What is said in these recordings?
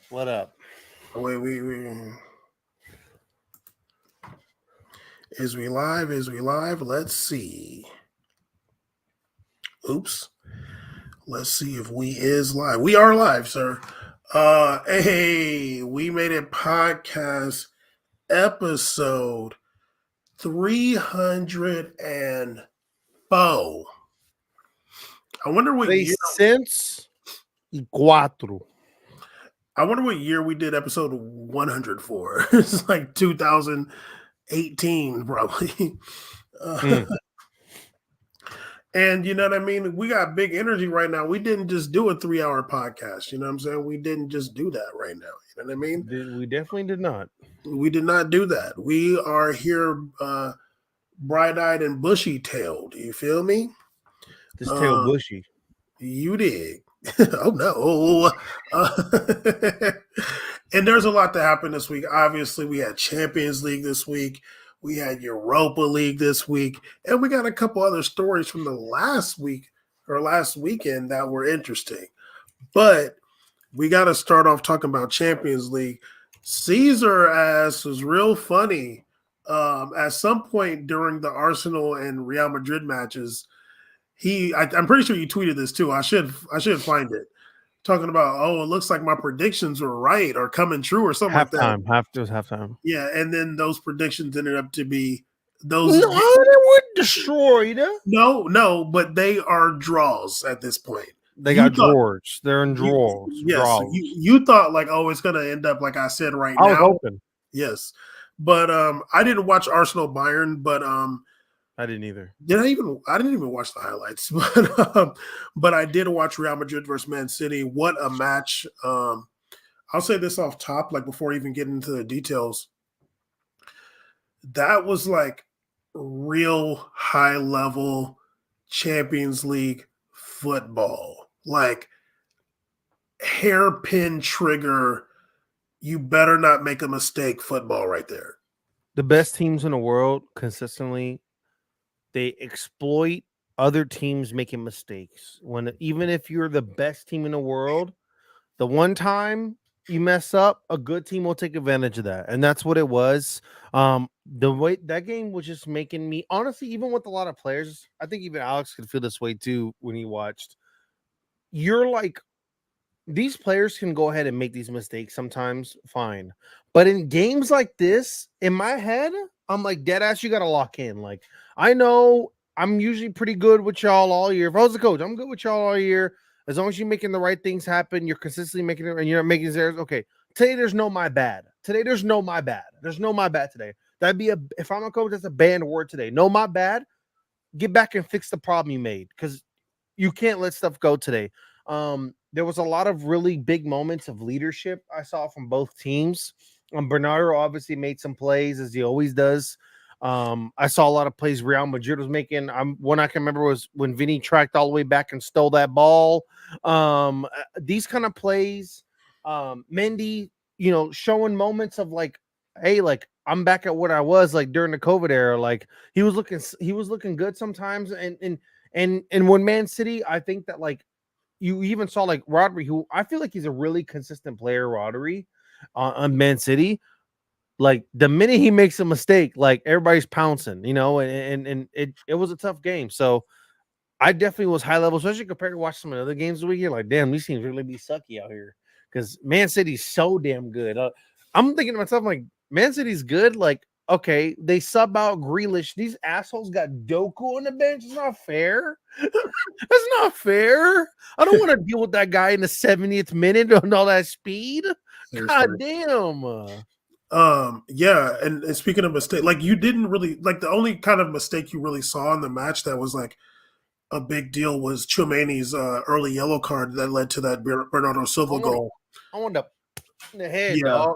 What up? Wait. Is we live? Is we live? Let's see. Oops. Let's see if we is live. We are live, sir. Hey, we made it podcast episode 304. I wonder what year 604. I wonder what year we did episode 104. It's like 2018, probably. And you know what I mean? We got big energy right now. We didn't just do a 3-hour podcast. You know what I'm saying? We didn't just do that right now. You know what I mean? We definitely did not. We did not do that. We are here bright-eyed and bushy-tailed. You feel me? This tail bushy. You dig. Oh, no. And there's a lot that happened this week. Obviously, we had Champions League this week. We had Europa League this week. And we got a couple other stories from the last week or last weekend that were interesting. But we got to start off talking about Champions League. Caesar ass was real funny. At some point during the Arsenal and Real Madrid matches, I'm pretty sure you tweeted this too. I should find it. Talking about, it looks like my predictions were right or coming true or something like that. Halftime. Yeah, and then those predictions ended up to be those. No, they were destroyed. No, but they are draws at this point. They got drawers. They're in drawers. Yes, you thought like, it's going to end up like I said right now. I was hoping. Yes, but I didn't watch Arsenal Bayern, but I didn't either. I didn't even watch the highlights, but I did watch Real Madrid versus Man City. What a match! I'll say this off top, like before even getting into the details. That was like real high level Champions League football, like hairpin trigger. You better not make a mistake. Football right there. The best teams in the world consistently. They exploit other teams making mistakes. Even if you're the best team in the world, the one time you mess up, a good team will take advantage of that. And that's what it was. The way that game was just making me, honestly, even with a lot of players, I think even Alex could feel this way too when he watched. You're like, these players can go ahead and make these mistakes sometimes, fine. But in games like this, in my head, I'm like, dead ass, you got to lock in. Like, I know I'm usually pretty good with y'all all year. If I was the coach, I'm good with y'all all year. As long as you're making the right things happen, you're consistently making it, and you're not making errors. Okay, today there's no my bad. There's no my bad today. That'd be if I'm a coach, that's a banned word today. No my bad. Get back and fix the problem you made because you can't let stuff go today. There was a lot of really big moments of leadership I saw from both teams. Bernardo obviously made some plays as he always does. I saw a lot of plays Real Madrid was making. One I can remember was when Vinny tracked all the way back and stole that ball. These kind of plays, Mendy, showing moments of like, hey, like I'm back at what I was like during the COVID era. Like he was looking good sometimes. And when Man City, I think that like you even saw like Rodri, who I feel like he's a really consistent player, Rodri, on Man City. Like the minute he makes a mistake, like everybody's pouncing, and it was a tough game. So I definitely was high level, especially compared to watch some of the other games of the week. You're like, damn, these teams really be sucky out here because Man City's so damn good. I'm thinking to myself, like, Man City's good. Like, okay, they sub out Grealish. These assholes got Doku on the bench. It's not fair. That's not fair. I don't want to deal with that guy in the 70th minute on all that speed. God damn. Yeah, and speaking of mistake, like you didn't really like the only kind of mistake you really saw in the match that was like a big deal was Tchouaméni's early yellow card that led to that Bernardo Silva goal. I want to in the head, dog.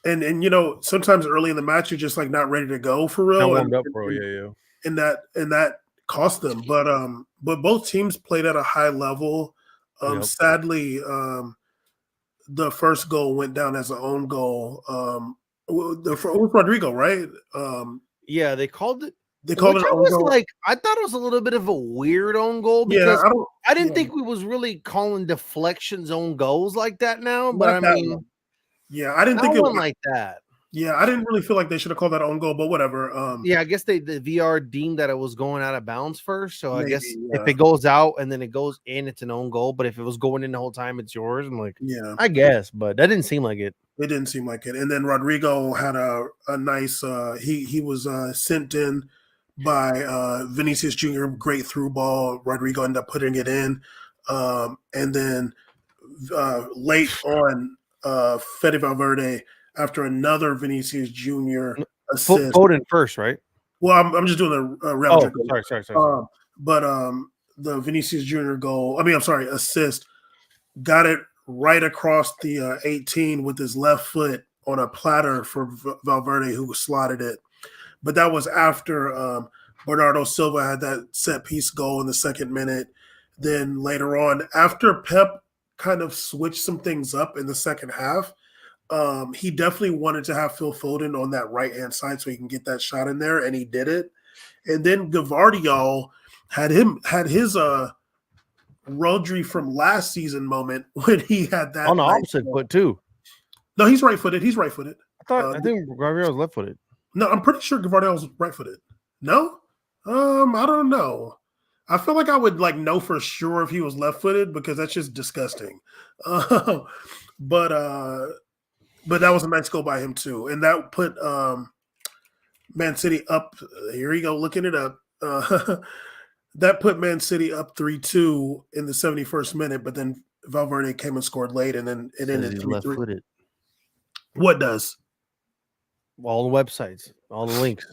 And sometimes early in the match you're just like not ready to go for real. I warmed up, bro. Yeah. And that cost them, but both teams played at a high level. Sadly, the first goal went down as an own goal. It was Rodrigo, right? Yeah, they called it. They called it. I thought it was a little bit of a weird own goal because I didn't think we was really calling deflections on goals like that now. But I mean, Yeah, I didn't think Not it. one like that. Yeah, I didn't really feel like they should have called that own goal, but whatever. Yeah, I guess the VR deemed that it was going out of bounds first. So I guess Maybe. if Yeah. it goes out and then it goes in, it's an own goal. But if it was going in the whole time, it's yours. I'm like, Yeah. I guess, but that didn't seem like it. It didn't seem like it. And then Rodrigo had a nice he was sent in by Vinicius Jr. Great through ball. Rodrigo ended up putting it in. And then late on Fede Valverde after another Vinicius Jr. assist. Foden first, right? Well, I'm just doing the Real Oh, Madrid goal. sorry. But the Vinicius Jr. goal, assist, got it right across the 18 with his left foot on a platter for Valverde, who slotted it. But that was after Bernardo Silva had that set piece goal in the second minute. Then later on, after Pep kind of switched some things up in the second half, he definitely wanted to have Phil Foden on that right hand side so he can get that shot in there, and he did it. And then Gavardiol had his Rodri from last season moment when he had that On the nice opposite goal. foot too. No, he's right footed. He's right footed. I think Gabriel was left footed. No, I'm pretty sure Gavardiol's right footed. No, I don't know. I feel like I would know for sure if he was left footed because that's just disgusting. But that was a nice goal by him too, and that put Man City up. Here you go, looking it up. That put Man City up 3-2 in the 71st minute, but then Valverde came and scored late, and then it ended 3-3. Left footed. What does? All the websites, all the links.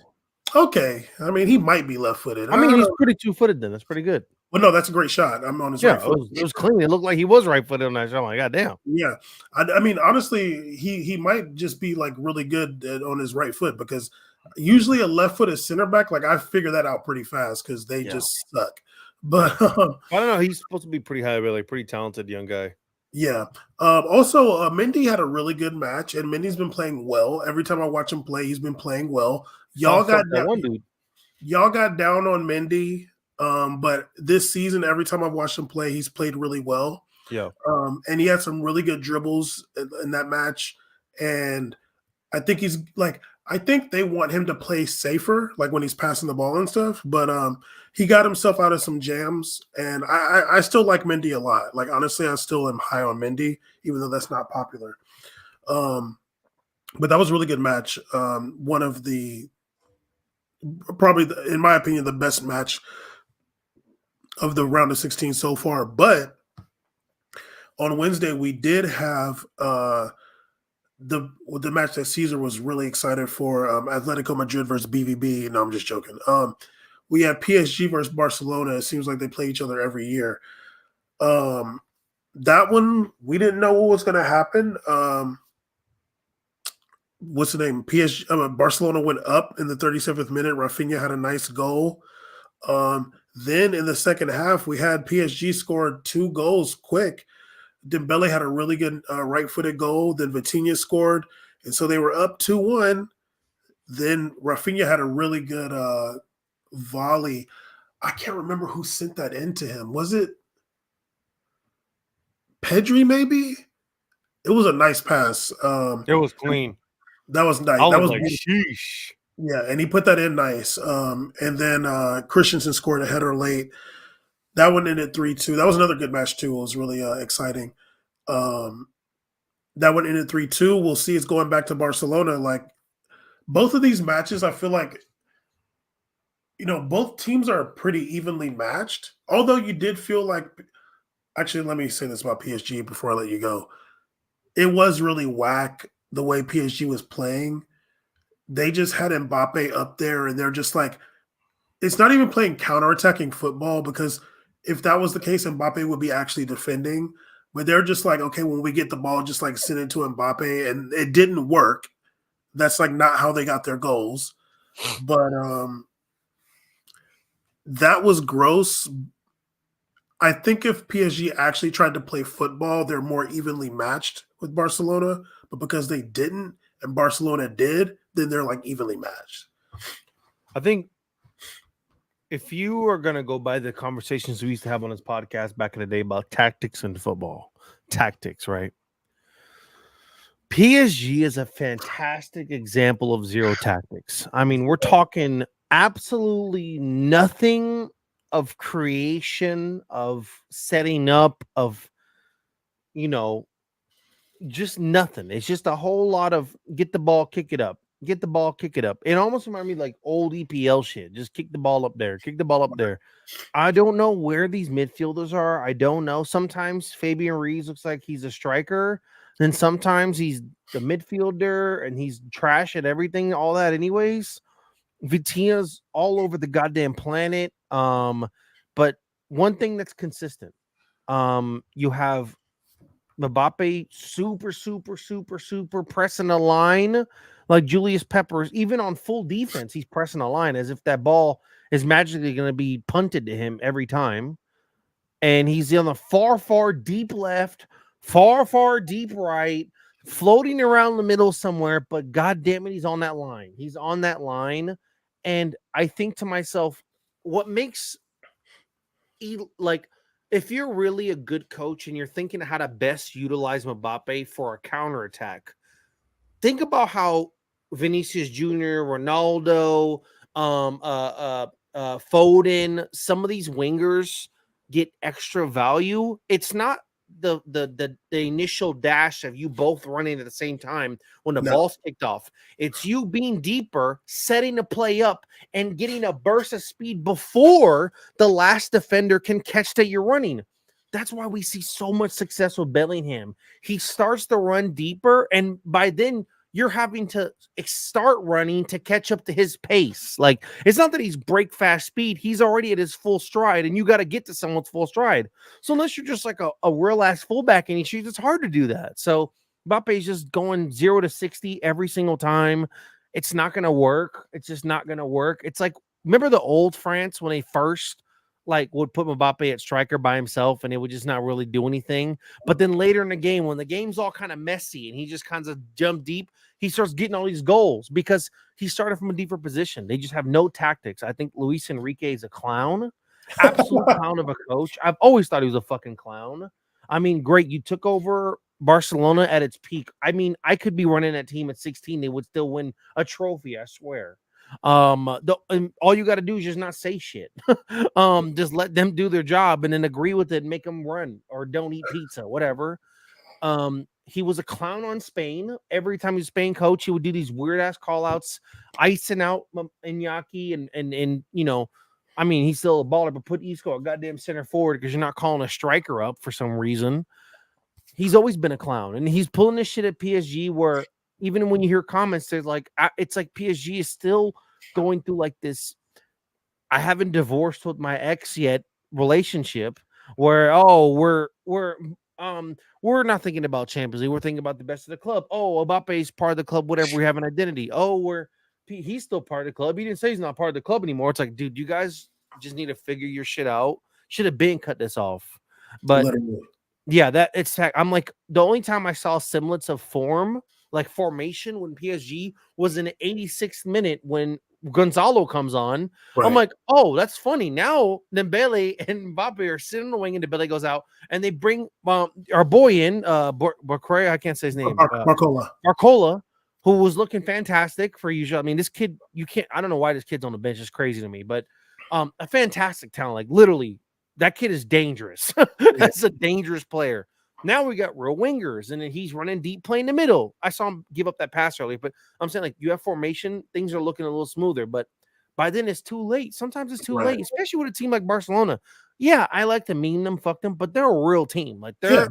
Okay, I mean he might be left footed. I mean he's pretty 2-footed then. That's pretty good. Well, no, that's a great shot. I'm on his right foot. It was clean. It looked like he was right footed on that shot. I'm like, God damn. Yeah, I mean honestly, he might just be really good on his right foot because usually a left-footed center back, I figure that out pretty fast because they just suck. But I don't know. He's supposed to be pretty high, really pretty talented young guy. Yeah. Also, Mendy had a really good match, and Mendy's been playing well. Every time I watch him play, he's been playing well. Y'all got down on Mendy, but this season, every time I've watched him play, he's played really well. Yeah. And he had some really good dribbles in that match, and I think I think they want him to play safer, when he's passing the ball and stuff. But he got himself out of some jams, and I still like Mendy a lot. Honestly, I still am high on Mendy, even though that's not popular. But that was a really good match. One of in my opinion, the best match of the round of 16 so far. But on Wednesday, we did have the match that Caesar was really excited for, Atletico Madrid versus BVB. No, I'm just joking. We had PSG versus Barcelona. It seems like they play each other every year. That one, we didn't know what was going to happen. What's the name? Barcelona went up in the 37th minute. Rafinha had a nice goal. Then in the second half, we had PSG scored 2 goals quick. Dembele had a really good right-footed goal. Then Vitinha scored. And so they were up 2-1. Then Rafinha had a really good volley. I can't remember who sent that into him. Was it Pedri maybe? It was a nice pass. It was clean. That was nice. That was sheesh. Yeah, and he put that in nice. And then Christensen scored a header late. That one ended 3-2. That was another good match too. It was really exciting. That one ended 3-2. We'll see. It's going back to Barcelona. Both of these matches, I feel like, both teams are pretty evenly matched. Although you did feel like, actually, let me say this about PSG before I let you go. It was really whack the way PSG was playing. They just had Mbappe up there, and they're just it's not even playing counterattacking football, because if that was the case, Mbappe would be actually defending. But they're just okay, when we get the ball, just send it to Mbappe, and it didn't work. That's not how they got their goals. But that was gross. I think if PSG actually tried to play football, they're more evenly matched with Barcelona. But because they didn't and Barcelona did, then they're evenly matched. I think if you are going to go by the conversations we used to have on this podcast back in the day about tactics in football, right? PSG is a fantastic example of zero tactics. I mean, we're talking absolutely nothing of creation, of setting up, of, you know, just nothing. It's just a whole lot of get the ball, kick it up, get the ball, kick it up. It almost reminds me like old EPL shit. Just kick the ball up there, kick the ball up there. I don't know where these midfielders are. I don't know. Sometimes Fabian Ruiz looks like he's a striker. Then sometimes he's the midfielder and he's trash at everything, all that anyways. Vitina's all over the goddamn planet. But one thing that's consistent, you have Mbappe super pressing the line like Julius Peppers, even on full defense, he's pressing a line as if that ball is magically going to be punted to him every time. And he's on the far deep left, far deep right, floating around the middle somewhere. But God damn it, he's on that line. He's on that line. And I think to myself, what makes like if you're really a good coach and you're thinking how to best utilize Mbappe for a counterattack, think about how Vinicius Jr., Ronaldo, Foden, some of these wingers get extra value. It's not the initial dash of you both running at the same time when the No, ball's kicked off. It's you being deeper, setting the play up, and getting a burst of speed before the last defender can catch that you're running. That's why we see so much success with Bellingham. He starts to run deeper, and by then you're having to start running to catch up to his pace. Like, it's not that he's break fast speed. He's already at his full stride, and you got to get to someone's full stride. So unless you're just like a real ass fullback and he it's hard to do that. So Mbappe's just going 0 to 60 every single time. It's not going to work. It's just not going to work. It's like, remember the old France when they first like would put Mbappe at striker by himself and it would just not really do anything. But then later in the game, when the game's all kind of messy and he just kind of jump deep, he starts getting all these goals because he started from a deeper position. They just have no tactics. I think Luis Enrique is a clown, absolute clown of a coach. I've always thought he was a fucking clown. I mean, great. You took over Barcelona at its peak. I mean, I could be running that team at 16. They would still win a trophy, I swear. All you got to do is just not say shit. Just let them do their job and then agree with it and make them run or don't eat pizza, whatever. He was a clown on Spain. Every time he was Spain coach, he would do these weird ass call outs, icing out Iñaki and you know, I mean, he's still a baller, but put Isco a goddamn center forward because you're not calling a striker up for some reason. He's always been a clown, and he's pulling this shit at PSG where even when you hear comments, there's like it's like PSG is still going through like this. I haven't divorced with my ex yet relationship where we're not thinking about Champions League. We're thinking about the best of the club. Oh, Mbappe is part of the club, whatever. We have an identity. Oh, he's still part of the club. He didn't say he's not part of the club anymore. It's like, dude, you guys just need to figure your shit out. Should have been cut this off. But literally. yeah, I'm like the only time I saw semblance of form, like formation, when PSG was in the 86th minute when Gonzalo comes on. Right. I'm like, oh, that's funny. Now Dembele and Mbappe are sitting on the wing and Dembele goes out and they bring our boy in, Barcola, I can't say his name. Barcola, who was looking fantastic for usual. I mean, this kid, I don't know why this kid's on the bench. It's crazy to me, but a fantastic talent. Like literally, that kid is dangerous. That's a dangerous player. Now we got real wingers, and then he's running deep, playing the middle. I saw him give up that pass earlier, but I'm saying like you have formation, things are looking a little smoother, but by then it's too late. Sometimes it's too late, especially with a team like Barcelona. Yeah, I like to mean them, fuck them, but they're a real team. Like they're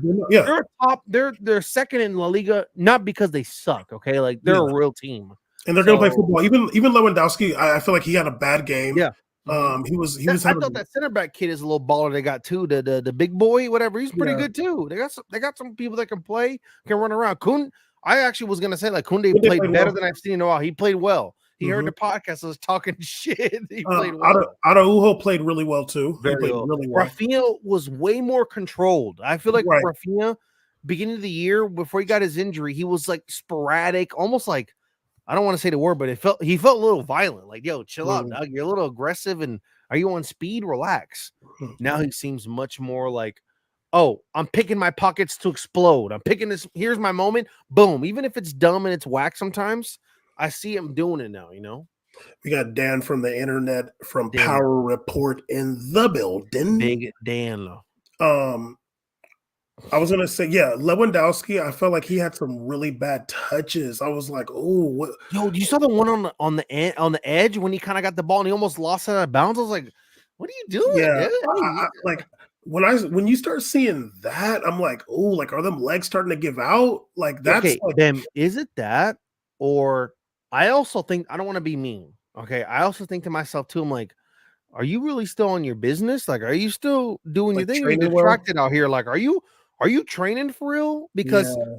top, they're second in La Liga, not because they suck. Okay, like they're a real team, and they're gonna play football. Even Lewandowski, I feel like he had a bad game. Yeah. He was. I thought that center back kid is a little baller. They got too the big boy, whatever. He's pretty good too. They got some people that can play, can run around. I actually was gonna say like Koundé played better than I've seen in a while. He played well. He heard the podcast. I was talking shit. He played well. Araujo played really well too. He played really well. Rafinha was way more controlled. I feel like Rafinha, beginning of the year before he got his injury, he was like sporadic, almost like. I don't want to say the word, but he felt a little violent. Like, yo, chill out, dog. You're a little aggressive, and are you on speed? Relax. Now he seems much more like oh, I'm picking my pockets to explode. I'm picking this. Here's my moment. Boom. Even if it's dumb and it's whack sometimes, I see him doing it now, We got Dan from the internet from Dan, Power Report in the building. Big Dan. Um, I was gonna say, yeah, Lewandowski. I felt like he had some really bad touches. I was like, oh, what? Yo, you saw the one on the edge when he kind of got the ball and he almost lost it out of bounds? I was like, what are you doing, Yeah, dude? like when you start seeing that, I'm like, oh, like are them legs starting to give out? Like that's Okay, like, then is it that? Or I also think I don't want to be mean. Okay. I also think to myself too, I'm like, are you really still on your business? Like, are you still doing your like thing? Or are you training well. distracted out here? Like, are you training for real? Because Yeah,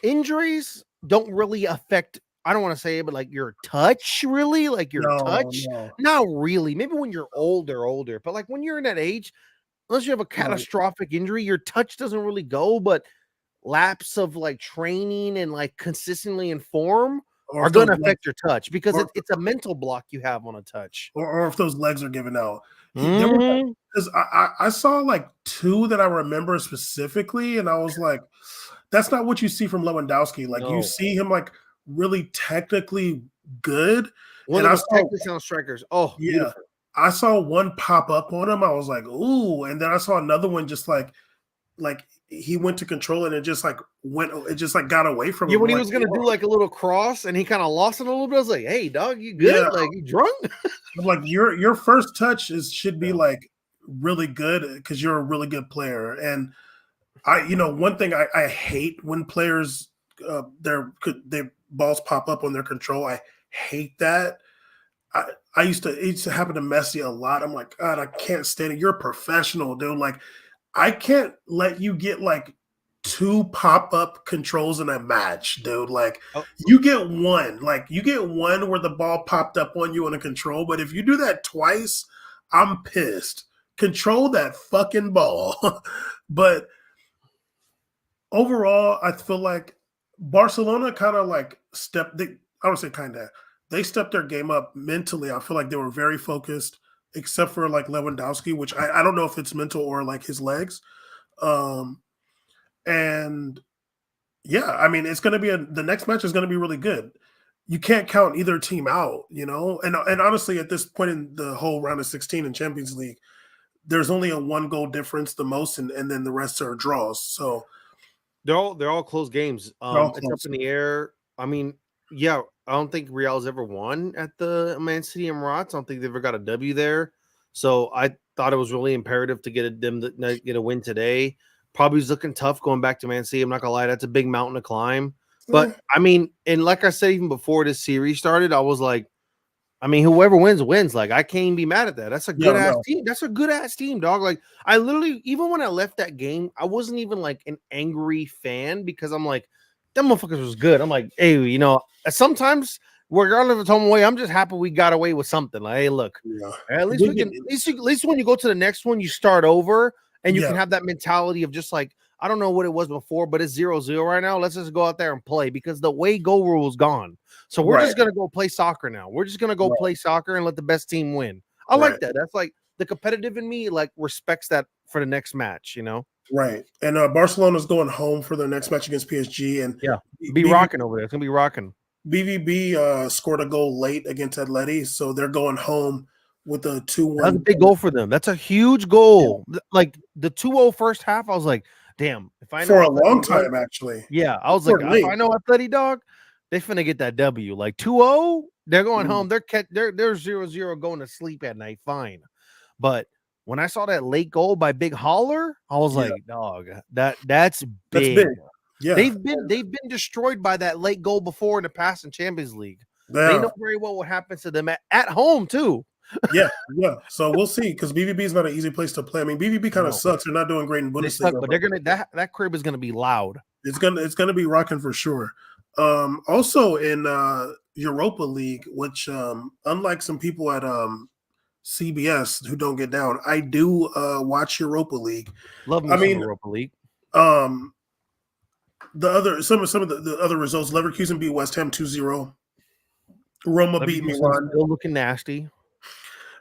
injuries don't really affect, I don't want to say it, but like your touch, really, like your no, touch, no, not really. Maybe when you're older, but like when you're in that age, unless you have a right. catastrophic injury, your touch doesn't really go. But lapse of like training and like consistently in form Or are if going those to legs, affect your touch because or it's a mental block you have on a touch. or if those legs are giving out. There was Mhm. because I saw like two that I remember specifically, and I was like, that's not what you see from Lewandowski. Like you No. see him like really technically good, One of and the I most saw, technically sound strikers. Oh, yeah, beautiful. I saw one pop up on him. I was like, ooh, and then I saw another one just like he went to control it and it just like went, it just like got away from Yeah, him. I'm when he like, was gonna do whoa. like a little cross and he kind of lost it a little bit, I was like, "Hey, dog, you good? Yeah, Like, you drunk?" I'm like your first touch is should be Yeah. like really good because you're a really good player. And one thing I hate when players their balls pop up on their control. I hate that. I, it used to happen to Messi a lot. I'm like, God, I can't stand it. You're a professional, dude. Like, I can't let you get like two pop up controls in a match, dude. Like, Oh, you get one. Like, you get one where the ball popped up on you on a control. But if you do that twice, I'm pissed. Control that fucking ball. But overall, I feel like Barcelona kind of like stepped. I don't say kind of. They stepped their game up mentally. I feel like they were very focused, except for like Lewandowski, which I don't know if it's mental or like his legs. Um, and yeah, I mean, it's going to be the next match is going to be really good. You can't count either team out, And honestly, at this point in the whole round of 16 in Champions League, there's only a one goal difference, the most, and then the rest are draws. So they're all close games. they're all It's up close. in the air. I mean, yeah, I don't think Real's ever won at the Man City Emirates. I don't think they've ever got a W there. So I thought it was really imperative to them to get a win today. Probably was looking tough going back to Man City. I'm not gonna lie, that's a big mountain to climb. But Eh, I mean, and like I said, even before this series started, I was like, I mean, whoever wins, wins. Like, I can't even be mad at that. That's a good no, ass no, team. That's a good ass team, dog. Like, I literally, even when I left that game, I wasn't even like an angry fan because I'm like, them motherfuckers was good. I'm like, hey, sometimes, regardless of the home away, I'm just happy we got away with something. Like, hey, look, yeah. at least We we can, get at least when you go to the next one, you start over and you yeah, can have that mentality of just like, I don't know what it was before, but it's 0-0 right now. Let's just go out there and play because the way goal rule is gone. So we're right, just gonna go play soccer now. We're just gonna go right, play soccer and let the best team win. I like right, that. That's like the competitive in me, like respects that for the next match. right. And Barcelona's going home for their next match against PSG, and Yeah. Be BV, rocking over there. It's gonna be rocking. BVB scored a goal late against Atleti, so they're going home with a two That was a one. big goal for them. That's a huge Yeah, goal. Like the 2-0 first half, I was like, damn, if I know for a Atleti long won, time actually. yeah, I They was like, scored if I late. know Atleti dog, they finna get that W. Like 2-0, they're going Mm, home. They're 0-0 going to sleep at night. Fine. But when I saw that late goal by Big Holler, I was yeah, like, dog, that's that's big. big. Yeah, They've been destroyed by that late goal before in the past in Champions League. They yeah, know very well what happens to them at home too. yeah, yeah. So we'll see because BVB is not an easy place to play. I mean, BVB kind of No, sucks. They're not doing great in they suck, Bundesliga, but but that crib is gonna be loud. it's gonna be rocking for sure. Also in Europa League, which unlike some people at CBS who don't get down, I do watch Europa League. Love me I some mean, Europa League. um, the other some of the other results: Leverkusen beat West Ham 2-0. Roma beat Leverkusen Milan. still looking nasty.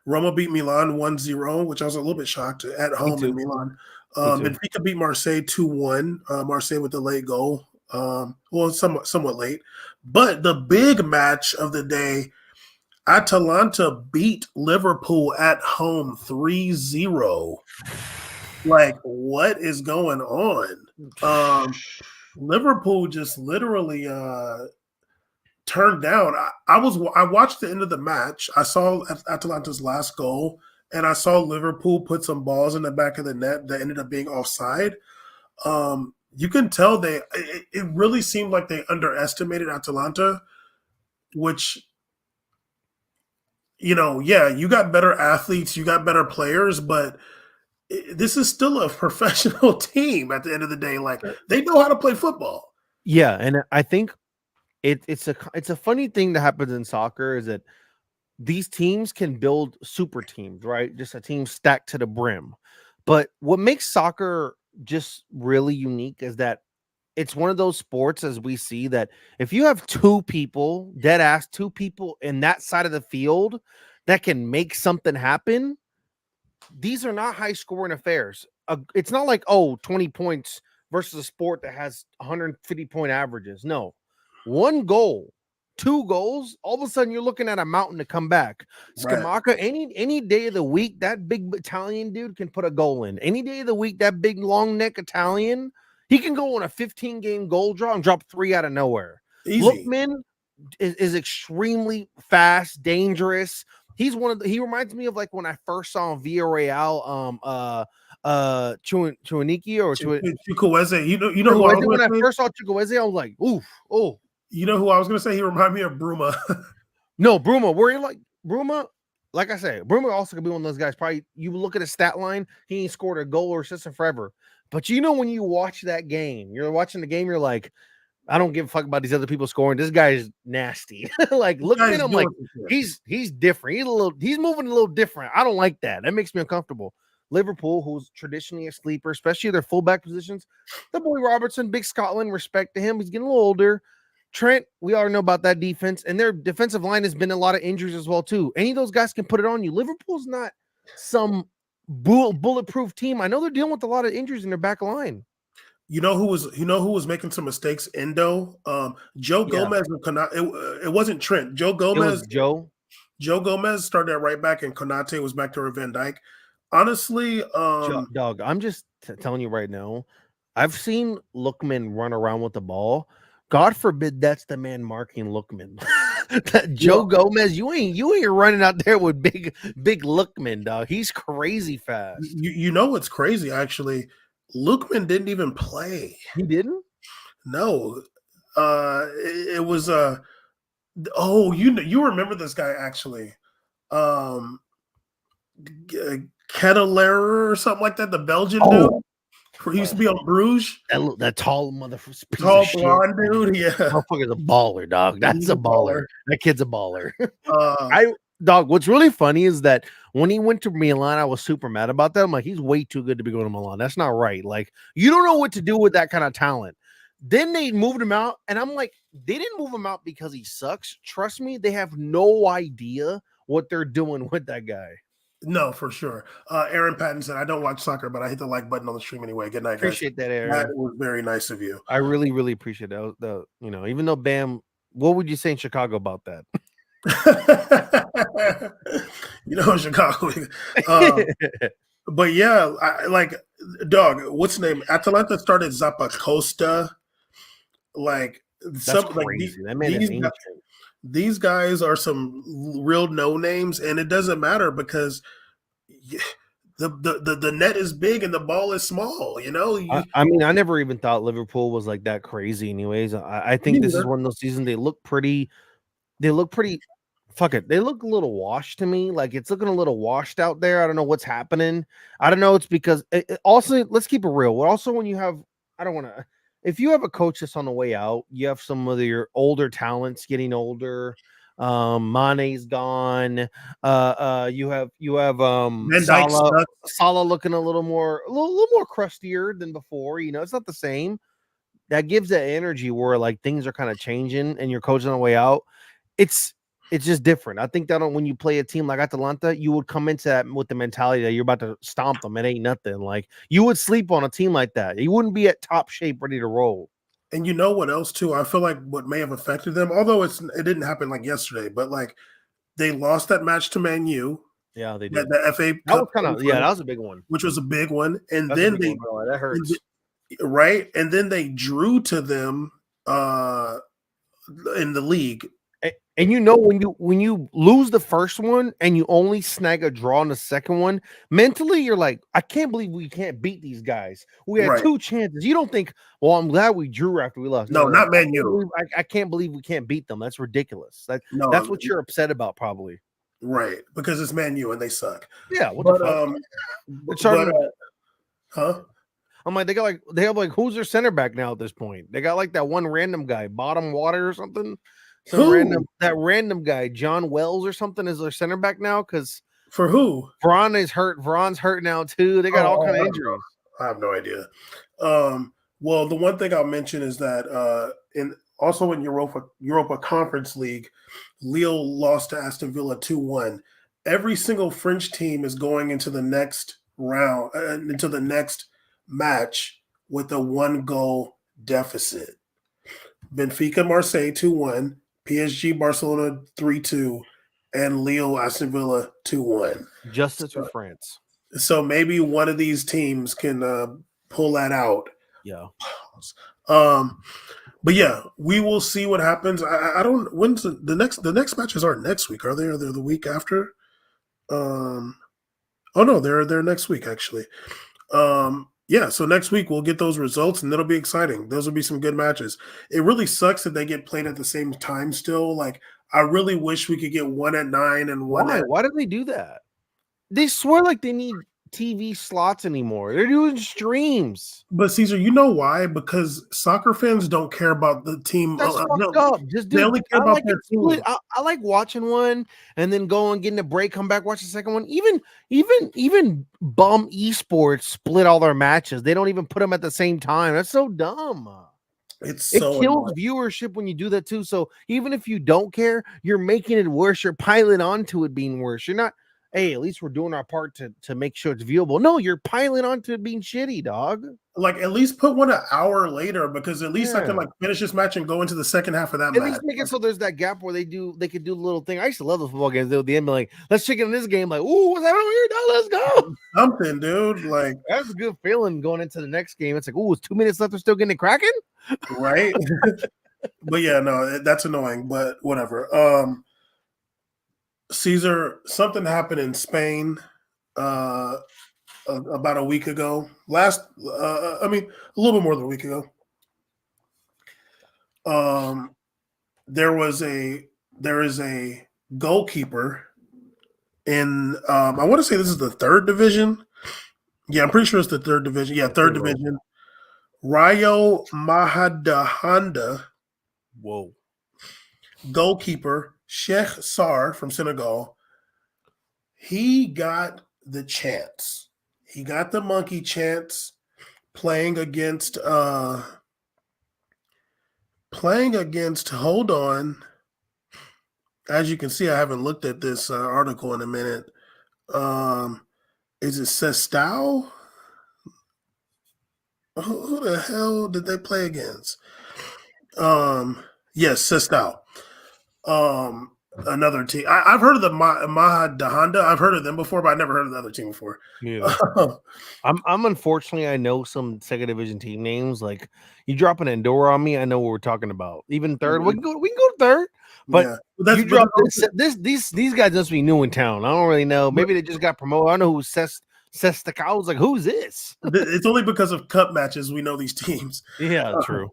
Roma beat Milan 1-0, which I was a little bit shocked at Me home in too. Milan. Me too. Benfica beat Marseille 2-1. Marseille with the late goal. Well, somewhat late. But the big match of the day, Atalanta beat Liverpool at home 3-0. Like, what is going on? Liverpool just literally turned down. I watched the end of the match. I saw Atalanta's last goal, and I saw Liverpool put some balls in the back of the net that ended up being offside. You can tell it really seemed like they underestimated Atalanta, which, yeah, you got better athletes, you got better players, but this is still a professional team at the end of the day. Like, they know how to play football. Yeah, and I think it's a funny thing that happens in soccer is that these teams can build super teams, right? Just a team stacked to the brim. But what makes soccer just really unique is that it's one of those sports, as we see, that if you have two people, dead ass, two people in that side of the field that can make something happen, these are not high scoring affairs. It's not like, 20 points versus a sport that has 150-point averages. No, one goal, two goals, all of a sudden you're looking at a mountain to come back. Right. Skamaka, any day of the week, that big Italian dude can put a goal in. Any day of the week, that big long neck Italian, he can go on a 15-game goal draw and drop 3 out of nowhere. Easy. Lookman is extremely fast, dangerous. He reminds me of like when I first saw Villarreal, Chuaniki or Chukwueze. You know who I was Chukwueze. going When to I say? first saw Chukwueze, I was like, oof, oh. You know who I was going to say? He reminded me of Bruma. No, Bruma, where you like Bruma, like I say, Bruma also could be one of those guys. Probably you look at his stat line, he ain't scored a goal or assist in forever. But when you watch that game, you're watching the game, you're like, I don't give a fuck about these other people scoring. This guy is nasty. Like, look at him, like he's different. He's moving a little different. I don't like that. That makes me uncomfortable. Liverpool, who's traditionally a sleeper, especially their fullback positions. The boy Robertson, big Scotland, respect to him. He's getting a little older. Trent, we already know about that defense, and their defensive line has been a lot of injuries as well too. Any of those guys can put it on you. Liverpool's not some bulletproof team. I know they're dealing with a lot of injuries in their back line. You know who was making some mistakes? Endo, Joe Gomez. It wasn't Trent. Joe It was Gomez. Joe. Joe Gomez started at right back, and Konate was back to Van Dyke. Honestly, Dog, I'm just telling you right now. I've seen Lookman run around with the ball. God forbid that's the man marking Lookman. Joe Gomez, you ain't running out there with big Lookman, dog. He's crazy fast. You know what's crazy? Actually, Lookman didn't even play. He didn't? No. It was you remember this guy actually. Kettler or something like that, the Belgian dude. He used to be on Bruges. That tall motherfucker, tall blonde dude. Yeah, motherfucker's a baller, dog. That's a baller. That kid's a baller. Dog. What's really funny is that when he went to Milan, I was super mad about that. I'm like, he's way too good to be going to Milan. That's not right. Like, you don't know what to do with that kind of talent. Then they moved him out, and I'm like, they didn't move him out because he sucks. Trust me, they have no idea what they're doing with that guy. No, for sure. Aaron Patton said, I don't watch soccer, but I hit the like button on the stream anyway. Good night, guys. Appreciate that, Aaron. That was very nice of you. I really, really appreciate that. Even though Bam, what would you say in Chicago about that? Chicago. But yeah, dog, what's the name? Atalanta started Zappacosta. Like, that's crazy. That man is ancient. These guys are some real no names, and it doesn't matter because the net is big and the ball is small. I mean, I never even thought Liverpool was like that crazy. Anyways, I think this is one of those seasons. They look pretty. Fuck it. They look a little washed to me. Like, it's looking a little washed out there. I don't know what's happening. I don't know. It's because also, let's keep it real. Also, when you have, if you have a coach that's on the way out, you have some of your older talents getting older. Mane's gone. You have Salah looking a little more crustier than before. It's not the same. That gives that energy where like things are kind of changing and your coach on the way out. it's just different. I think that when you play a team like Atalanta, you would come into that with the mentality that you're about to stomp them. It ain't nothing. Like you would sleep on a team like that. You wouldn't be at top shape, ready to roll. And you know what else too? I feel like what may have affected them, although it didn't happen like yesterday, but like they lost that match to Man U, Yeah, they that did. the FA That was Cup kind of that quarterfinal, was a big one. which was a big one, and That's a then big one, bro. That hurts. right, and then they drew to them in the league. And you know when you lose the first one and you only snag a draw in the second one, mentally you're like, I can't believe we can't beat these guys. We had Right. two chances. You don't think, well, I'm glad we drew after we lost. No, You're like, not Man U. I can't believe we can't beat them. That's ridiculous. That's No, what you're upset about, probably. right, because it's Man U and they suck. Yeah, what the But fuck? They're but starting. huh? I'm like, they have like who's their center back now at this point? They got like that one random guy, bottom water or something. Some Who random guy, John Wells or something, is their center back now because for who? Veron is hurt. Veron's hurt now too. They got all kind of injuries. I have no idea. Well, the one thing I'll mention is that in Europa Conference League, Lille lost to Aston Villa 2-1. Every single French team is going into the next round, into the next match with a 1-goal deficit. Benfica Marseille 2-1, PSG Barcelona 3-2, and Lille Aston Villa 2-1. Justice for France. So maybe one of these teams can pull that out. Yeah. But yeah, we will see what happens. I don't. When's the next matches aren't next week, are they? Are they the week after? Oh no, they're next week actually. Yeah, so next week we'll get those results and it'll be exciting. Those will be some good matches. It really sucks that they get played at the same time still. Like I really wish we could get one at 9 and one Why? at. Why do they do that? They swear like they need TV slots anymore. They're doing streams. But Caesar, you know why? Because soccer fans don't care about the team. That's No, fucked up. Just they do. only care I about like their it team. split. I like watching one and then going getting a break, come back, watch the second one. Even bum esports split all their matches. They don't even put them at the same time. That's so dumb. It's It so kills annoying. viewership when you do that too. So even if you don't care, you're making it worse. You're piling onto it being worse. You're not. Hey, at least we're doing our part to make sure it's viewable. No, you're piling onto it being shitty, dog. Like at least put one an hour later because at least I can Yeah. like finish this match and go into the second half of that At match. least make it so there's that gap where they could do a little thing. I used to love the football games. They would the end be like, let's check in this game. Like, ooh, what's happening here? Now let's go. Something, dude. Like, That's a good feeling going into the next game. It's like, ooh, it's 2 minutes left. They're still getting it cracking. right? But yeah, no, that's annoying. But whatever. Caesar, something happened in Spain about a week ago. I mean, a little bit more than a week ago. There is a goalkeeper in I want to say this is the third division. Yeah, I'm pretty sure it's the third division. Yeah, third division. Rayo Mahadahanda Whoa. goalkeeper Sheikh Sar from Senegal. He got the chance. He got the monkey chance playing against hold on. As you can see, I haven't looked at this article in a minute. Is it Sestao? Who the hell did they play against? Yes, Sestao. Another team. I've heard of the Mahadahanda. I've heard of them before, but I never heard of the other team before. Yeah. I'm unfortunately I know some second division team names. Like you drop an Andorra on me, I know what we're talking about. Even third, we can go to third. But yeah. You drop these guys must be new in town. I don't really know. Maybe they just got promoted. I don't know who Sestak. I was like, who's this? It's only because of cup matches we know these teams. Yeah, true.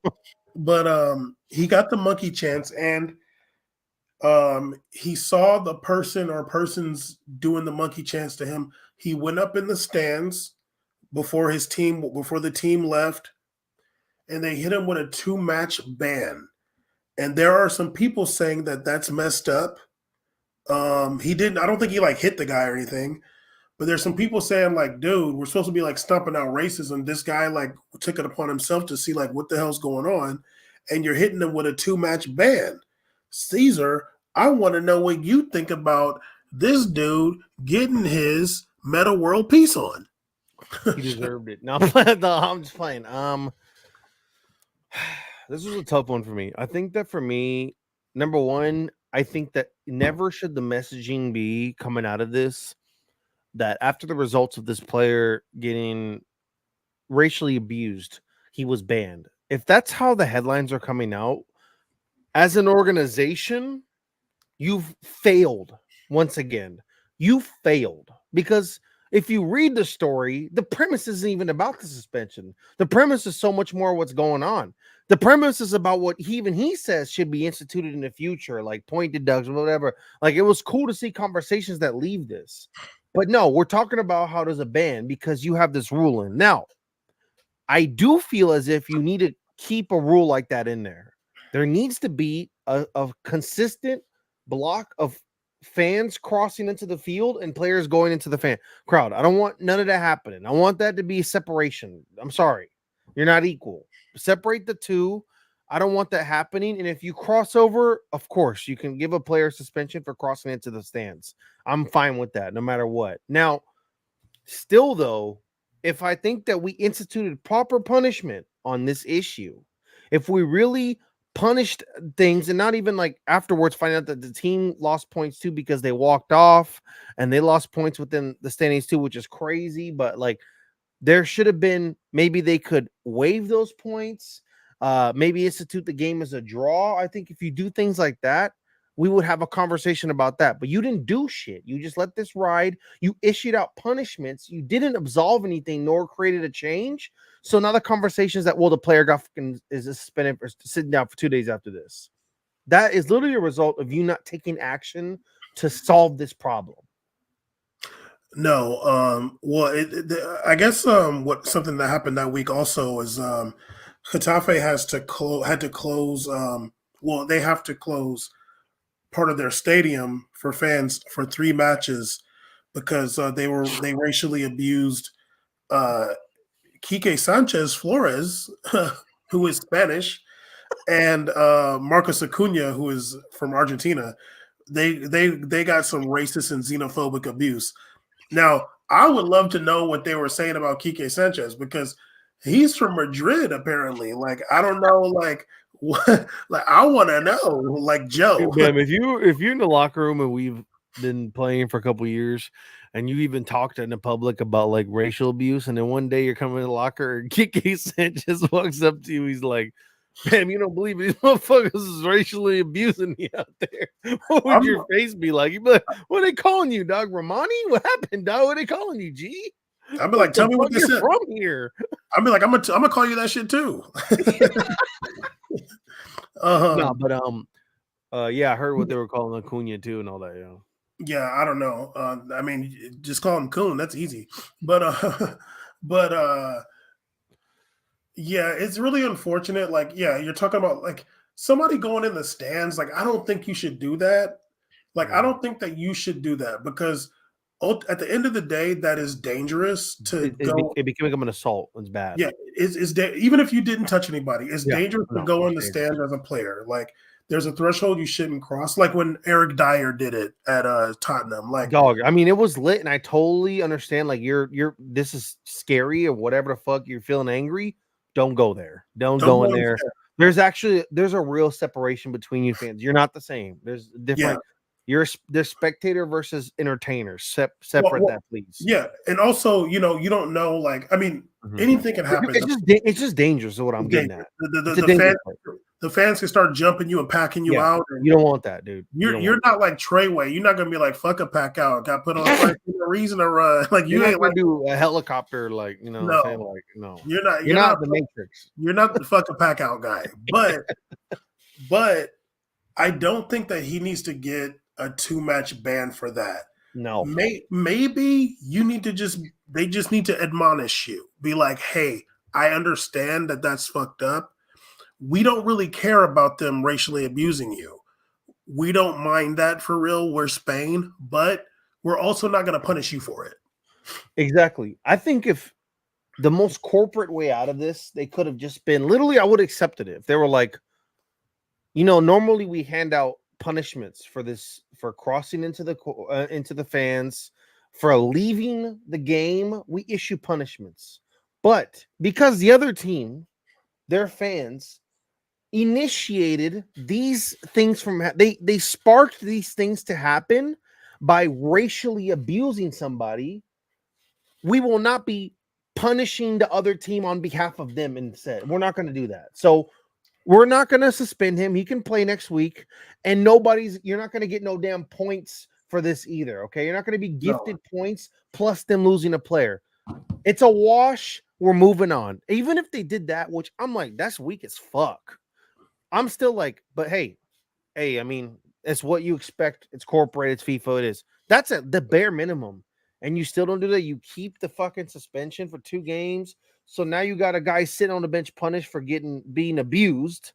But he got the monkey chance, and he saw the person or persons doing the monkey chance to him. He went up in the stands before the team left, and they hit him with a 2-match ban. And there are some people saying that that's messed up. He didn't. I don't think he like hit the guy or anything. But there's some people saying like, dude, we're supposed to be like stomping out racism. This guy like took it upon himself to see like what the hell's going on, and you're hitting him with a 2-match ban. Caesar, I want to know what you think about this dude getting his Meta World Peace on. He deserved it. No, no, I'm just playing. This was a tough one for me. I think that for me, number one, I think that never should the messaging be coming out of this that after the results of this player getting racially abused, he was banned. If that's how the headlines are coming out, as an organization, you've failed once again. You failed because if you read the story, the premise isn't even about the suspension. The premise is so much more what's going on. The premise is about what he says should be instituted in the future, like point deduction, whatever. Like it was cool to see conversations that leave this. But no, we're talking about how does a ban because you have this ruling. Now, I do feel as if you need to keep a rule like that in there. There needs to be a consistent block of fans crossing into the field and players going into the fan crowd. I don't want none of that happening. I want that to be separation. I'm sorry. You're not equal. Separate the two. I don't want that happening. And if you cross over, of course, you can give a player suspension for crossing into the stands. I'm fine with that, no matter what. Now, still, though, if I think that we instituted proper punishment on this issue, if we really punished things and not even like afterwards find out that the team lost points too because they walked off and they lost points within the standings too, which is crazy, but like there should have been maybe they could waive those points, maybe institute the game as a draw. I think if you do things like that, we would have a conversation about that. But you didn't do shit. You just let this ride. You issued out punishments. You didn't absolve anything nor created a change. So now the conversation is that, well, the player got is suspended for sitting down for 2 days after this. That is literally a result of you not taking action to solve this problem. No, well, I guess what something that happened that week also is Getafe had to close. Well, they have to close part of their stadium for fans for 3 matches because they racially abused uh, Quique Sanchez Flores, who is Spanish, and Marcos Acuna, who is from Argentina. They got some racist and xenophobic abuse. Now, I would love to know what they were saying about Quique Sanchez because he's from Madrid, apparently. Like, I don't know, like what like I want to know, like Joe. Bam, if you're in the locker room and we've been playing for a couple years and you even talked in the public about like racial abuse, and then one day you're coming in the locker and Kike Sanchez walks up to you, he's like, "Bam, you don't believe these motherfuckers is racially abusing me out there." What would I'm your face be like? You'd be like, "What are they calling you, dog? Romani? What happened, dog? What are they calling you, G? I'd be What like, the tell me fuck? what they You're said. from here." I'd be like, I'm gonna call you that shit too. No, um, but yeah, I heard what they were calling Acuna too and all that. Yeah. yeah, I don't know. I mean, just call him Coon. That's easy. But but yeah, it's really unfortunate. Like, yeah, you're talking about like somebody going in the stands. Like, I don't think you should do that. Like, I Yeah. don't think that you should do that because at the end of the day, that is dangerous to go. It became an assault. It's bad. Yeah, even if you didn't touch anybody, it's Yeah, dangerous to no, go it's in the dangerous. stands as a player. Like, there's a threshold you shouldn't cross. Like when Eric Dyer did it at Tottenham. Like, Dog, I mean, it was lit, and I totally understand. Like, you're this is scary or whatever the fuck you're feeling angry. Don't go there. Don't don't go go in in there. there. There's a real separation between you fans. You're not the same. There's Yeah. different. There's spectator versus entertainer. Separate Well, that, please. yeah, and also, you don't know. Like, I mean, Mhm. anything can happen. It's just dangerous. Is what I'm getting Dangerous. at. The, the, It's a the dangerous fans part. the fans can start jumping you and packing you Yeah, out, and you don't want that, dude. You you're don't you're want. not like Treyway. You're not gonna be like fuck a pack out. Got put on first for no reason to run. Like You're you not ain't gonna like do a helicopter, like you know what I'm no. saying? Like, no. You're not. You're You're not. not the Matrix. You're not the fuck a pack out guy. But I don't think that he needs to get a 2 match ban for that. No. Maybe you need to they just need to admonish you. Be like, hey, I understand that that's fucked up. We don't really care about them racially abusing you. We don't mind that for real. We're Spain, but we're also not going to punish you for it. Exactly. I think if the most corporate way out of this, they could have just been literally, I would have accepted it if they were like, normally we hand out punishments for this, for crossing into the fans, for leaving the game. We issue punishments, but because the other team, their fans, initiated these things they sparked these things to happen by racially abusing somebody, we will not be punishing the other team on behalf of them. Instead, we're not going to do that. So we're not going to suspend him. He can play next week, and you're not going to get no damn points for this either. Okay, you're not going to be gifted points plus them losing a player. It's a wash. We're moving on. Even if they did that, which I'm like, that's weak as fuck. I'm still like, but hey, I mean, it's what you expect. It's corporate. It's FIFA. It is. That's the bare minimum. And you still don't do that. You keep the fucking suspension for 2 games. So now you got a guy sitting on the bench punished for being abused.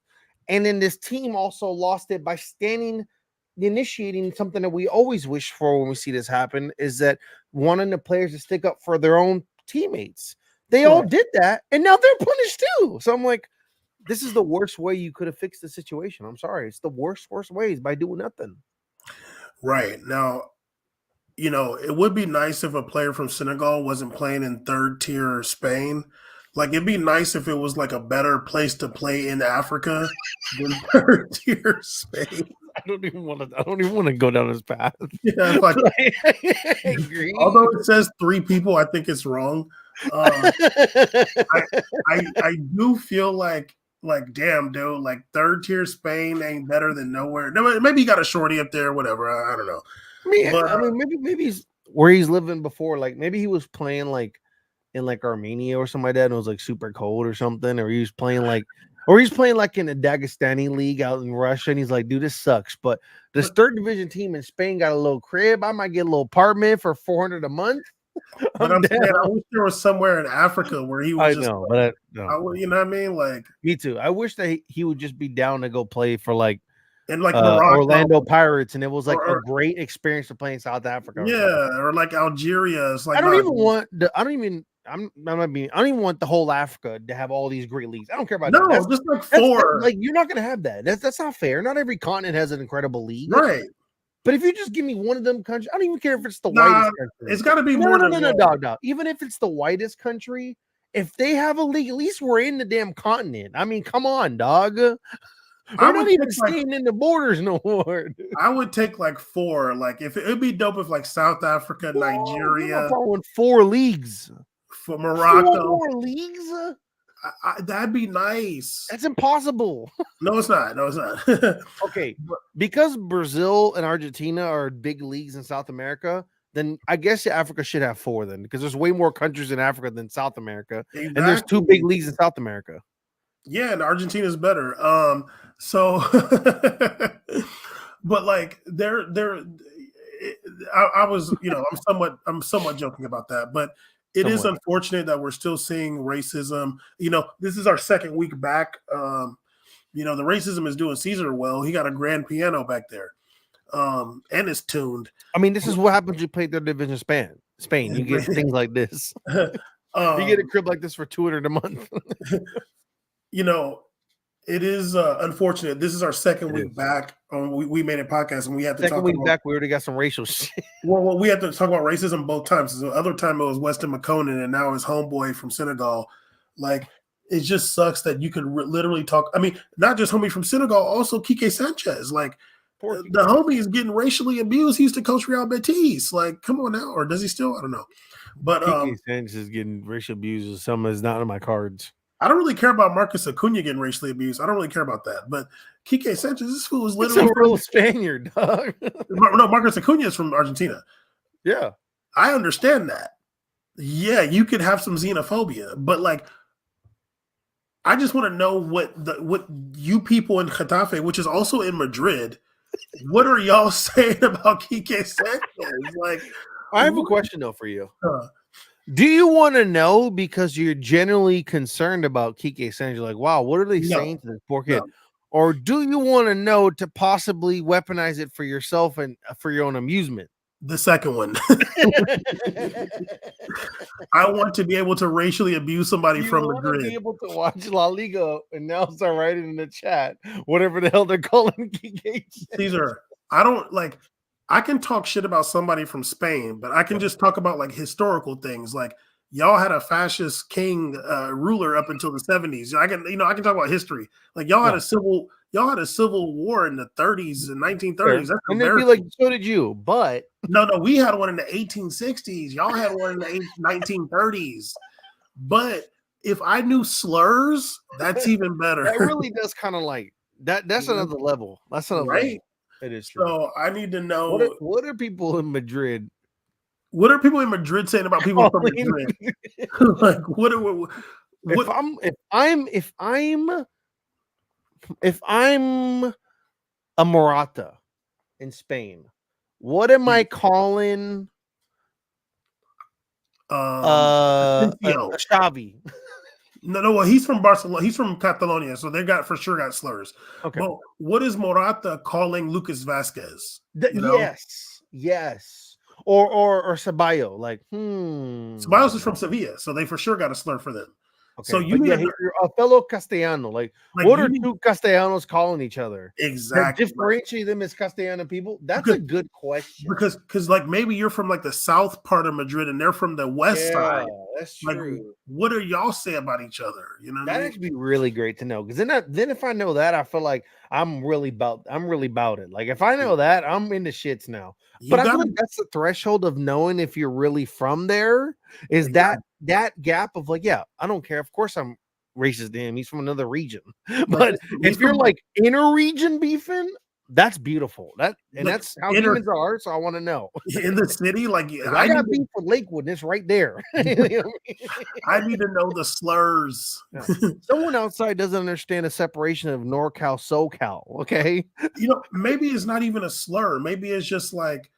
And then this team also lost it by initiating something that we always wish for when we see this happen, is that wanting the players to stick up for their own teammates. They all did that, and now they're punished too. So I'm like, this is the worst way you could have fixed the situation. I'm sorry. It's the worst ways, by doing nothing. Right. Now, it would be nice if a player from Senegal wasn't playing in third tier Spain. Like, it'd be nice if it was like a better place to play in Africa than third tier Spain. I don't even want to go down this path. Yeah, like, although it says 3 people, I think it's wrong. I do feel like damn, dude, like third tier Spain ain't better than nowhere. No, maybe you got a shorty up there, whatever. I don't know. I mean, maybe he's where he's living before. Like maybe he was playing like in like Armenia or something like that, and it was like super cold or something, or he's playing like in a Dagestani league out in Russia, and he's like, dude, this sucks. But this third division team in Spain got a little crib. I might get a little apartment for $400 a month. But I'm saying, I wish there was somewhere in Africa where he was you know what I mean? Like, me too. I wish that he would just be down to go play for like and like Orlando Pirates, and it was like a great experience to play in South Africa. Yeah, or like Algeria. It's like I don't even want the whole Africa to have all these great leagues. I don't care about that. No, just like 4. Like you're not gonna have that. That's not fair. Not every continent has an incredible league, right? But if you just give me one of them countries, I don't even care if it's the whitest country. It's got to be more than no. Even if it's the whitest country, if they have a league, at least we're in the damn continent. I mean, come on, dog. We're not even staying in the borders no more. I would take like 4. Like if it'd be dope if like South Africa, Nigeria, 4 leagues for Morocco, 4 leagues. That'd be nice. That's impossible. No, it's not. Okay, because Brazil and Argentina are big leagues in South America, then I guess Africa should have 4 then, because there's way more countries in Africa than South America, and there's 2 big leagues in South America. Yeah, and Argentina's better. So, but like I was, I'm somewhat joking about that, but it is unfortunate that we're still seeing racism. This is our second week back. The racism is doing Caesar well. He got a grand piano back there, and it's tuned. I mean, this is what happens. You play third division Spain. You get things like this. You get a crib like this for $200 a month. It is unfortunate. This is our second week back. We made a podcast, and we have to talk week back. We already got some racial shit. Well, we have to talk about racism both times. The other time it was Weston McConan, and now his homeboy from Senegal. Like, it just sucks that you could literally talk. I mean, not just homie from Senegal, also Kike Sanchez. Like, the homie is getting racially abused. He used to coach Real Betis. Like, come on now, or does he still? I don't know. But Kike Sanchez is getting racially abused. Some is not in my cards. I don't really care about Marcus Acuna getting racially abused. I don't really care about that. But Kike Sanchez, this fool is literally a real Spaniard, dog. No, Marcus Acuna is from Argentina. Yeah. I understand that. Yeah, you could have some xenophobia, but like, I just want to know what you people in Getafe, which is also in Madrid, what are y'all saying about Kike Sanchez? Like, I have a question though for you. Do you want to know because you're generally concerned about Kike Sanchez? Like, wow, what are they saying to this poor kid? No. Or do you want to know to possibly weaponize it for yourself and for your own amusement? The second one. I want to be able to racially abuse somebody You from want to be Madrid. able to watch La Liga and now start writing in the chat whatever the hell they're calling Kike. Caesar, I don't like. I can talk shit about somebody from Spain, but I can just talk about like historical things. Like y'all had a fascist king ruler up until the 70s. I can talk about history. Like y'all had a civil war in the 30s and 1930s. That's And they'd be American. like, so did you, but No, we had one in the 1860s. Y'all had one in the 1930s. But if I knew slurs, that's even better. that really does kind of like that. That's another level. That's another right? level. It is true. So I need to know What are people in Madrid? what are people in Madrid saying about people from Madrid? Like If I'm a Morata in Spain, what am I calling a Xavi? No, well, he's from Barcelona. He's from Catalonia, so they for sure got slurs. Okay. But what is Morata calling Lucas Vasquez? Yes. Or Ceballos, like Ceballos is from Sevilla, so they for sure got a slur for them. Okay, so you need you're a fellow Castellano. Like what are two Castellanos calling each other? Exactly. That differentiate them as Castellano people? That's a good question. Because like maybe you're from like the south part of Madrid and they're from the west side. That's true. Like, what do y'all say about each other? You know, that'd actually be really great to know. Because then if I know that, I feel like I'm really about it. Like if I know that, I'm into shits now. But I feel like that's the threshold of knowing if you're really from there. Is that gap of like, yeah, I don't care. Of course I'm racist to him. He's from another region. But if you're like inner region beefing, that's beautiful. That's how humans are. So I want to know in the city. Like I got beef with Lakewood. And it's right there. I need to know the slurs. Someone outside doesn't understand the separation of NorCal, SoCal. Okay, maybe it's not even a slur. Maybe it's just like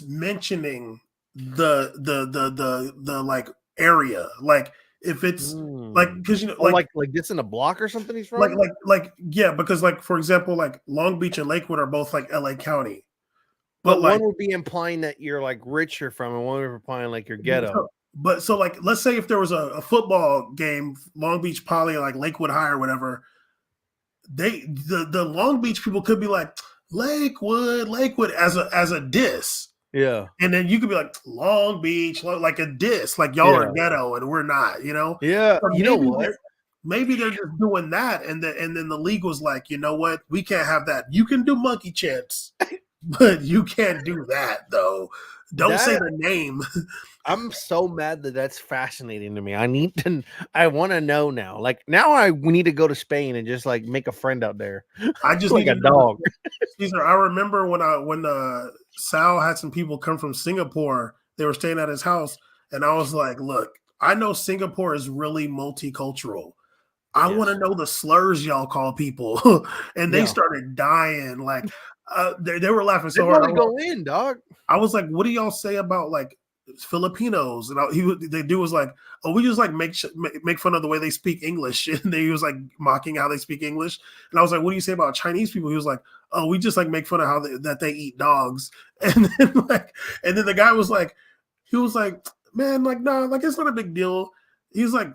mentioning the like area. Like if it's like because like this in a block or something he's from. Like yeah, because like for example, like Long Beach and Lakewood are both like LA County. But like, one would be implying that you're like rich you're from, and one would be implying like you're ghetto. But so like let's say if there was a football game, Long Beach Poly, like Lakewood High or whatever, the Long Beach people could be like Lakewood as a diss. Yeah. And then you could be like Long Beach, like a diss, like y'all are ghetto and we're not, you know? Yeah. You know what? Maybe they're just doing that, and then the league was like, you know what? We can't have that. You can do monkey chants, but you can't do that though. Don't say the name. I'm so mad that's fascinating to me. I want to know now. Like now we need to go to Spain and just like make a friend out there. I just like a dog. Caesar, I remember when Sal had some people come from Singapore. They were staying at his house, and I was like, look, I know Singapore is really multicultural. I want to know the slurs y'all call people. And they started dying. Like they were laughing so hard. Go in, dog. I was like, what do y'all say about like Filipinos? And the dude was like, oh, we just like make fun of the way they speak English. And he was like mocking how they speak English. And I was like, what do you say about Chinese people? He was like, oh, we just like make fun of how that they eat dogs. And then the guy was like, man, like, nah, like it's not a big deal. He was like,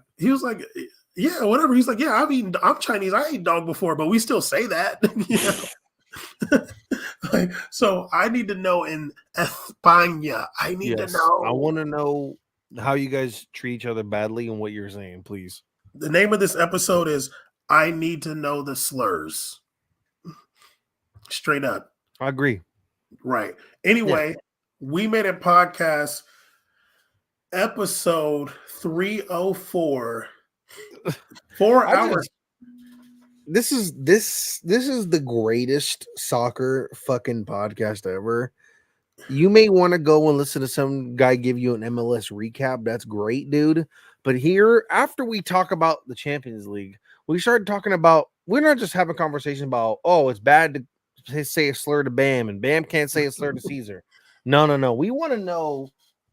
yeah, whatever. He's like, yeah, I'm Chinese. I ate dog before, but we still say that. So I need to know in España. I need to know. I want to know how you guys treat each other badly and what you're saying, please. The name of this episode is I Need to Know the Slurs. Straight up. I agree. Right. Anyway, we made a podcast episode 304. 4 hours. This is the greatest soccer fucking podcast ever. You may want to go and listen to some guy give you an MLS recap. That's great, dude. But here, after we talk about the Champions League, we started talking about, we're not just having a conversation about, oh, it's bad to say a slur to Bam, and Bam can't say a slur to Caesar. No. We want to know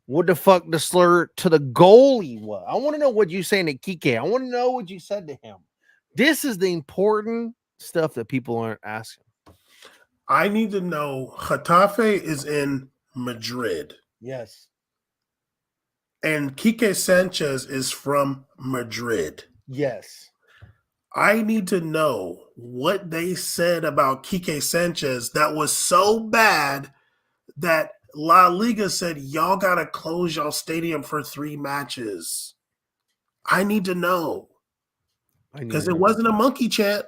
what the fuck the slur to the goalie was. I want to know what you saying to Kike. I want to know what you said to him. This is the important stuff that people aren't asking. I need to know Getafe is in Madrid. Yes. And Quique Sanchez is from Madrid. Yes. I need to know what they said about Quique Sanchez that was so bad that La Liga said, y'all got to close y'all stadium for 3 matches. I need to know. Because it wasn't a monkey chant.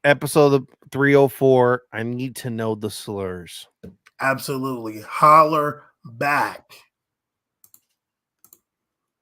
Episode 304. I need to know the slurs. Absolutely. Holler back.